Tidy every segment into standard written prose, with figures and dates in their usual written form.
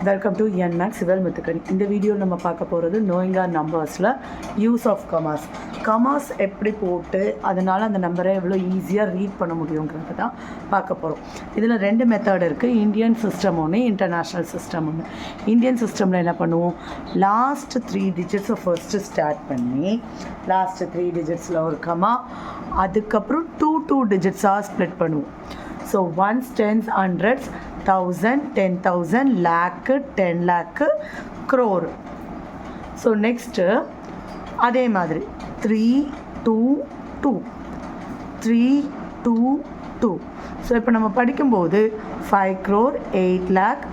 Welcome to என்மேக்ஸ் சிவல் முத்துக்கணி. இந்த வீடியோ நம்ம பார்க்க போகிறது நோயிங் ஆர் நம்பர்ஸில் யூஸ் ஆஃப் கமாஸ் எப்படி போட்டு அதனால் அந்த நம்பரை எவ்வளோ ஈஸியாக ரீட் பண்ண முடியுங்கிறது தான் பார்க்க போகிறோம். இதில் ரெண்டு மெத்தட் இருக்குது. இந்தியன் சிஸ்டம் ஒன்று, இன்டர்நேஷ்னல் சிஸ்டம் ஒன்று. இந்தியன் சிஸ்டமில் என்ன பண்ணுவோம், லாஸ்ட் 3 டிஜிட்ஸை ஃபர்ஸ்ட்டு ஸ்டார்ட் பண்ணி லாஸ்ட் 3 டிஜிட்ஸில் ஒரு கமா, அதுக்கப்புறம் 2 டிஜிட்ஸாக ஸ்ப்ளிட் பண்ணுவோம். So ones, tens, hundreds, 1000, 10,000, lakh, 10 lakh, crore. So next அதே மாதிரி 3, 2, 2, 3, 2, 2. ஸோ இப்போ நம்ம படிக்கும்போது 5 crore, 8 lakh,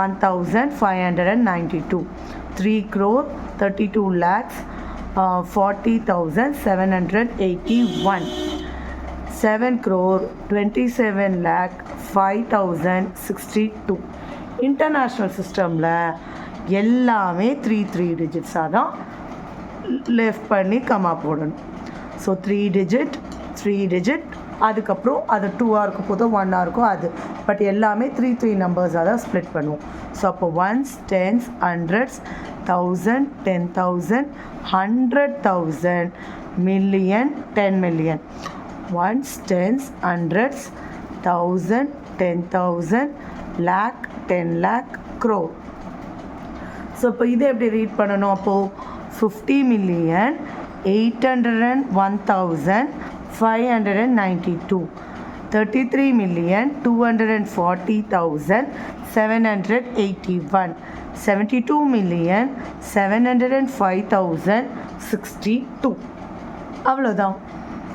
1,592, 3 crore, 32 lakhs, 40,781, 7 crore, 27 lakh, 5,062. International சிஸ்டமில் எல்லாமே 3 டிஜிட்ஸாக தான் லெஃப்ட் பண்ணி கமா போடணும். ஸோ 3 டிஜிட், அதுக்கப்புறம் அது 2ஆக இருக்கும், போதும் 1ஆக இருக்கும் அது. பட் எல்லாமே 3 நம்பர்ஸாக தான் ஸ்ப்ளிட் பண்ணுவோம். ஸோ அப்போ ones, tens, hundreds, 1000, 10,000, 100,000, million, 10 million. Ones, tens, hundreds, 1,000, 10,000, lakh, 10 lakh, crore. So இப்போ இதை எப்படி ரீட் பண்ணணும்? அப்போது 50,801,592, 33,240,781, 72,705,062. அவ்வளோதான்.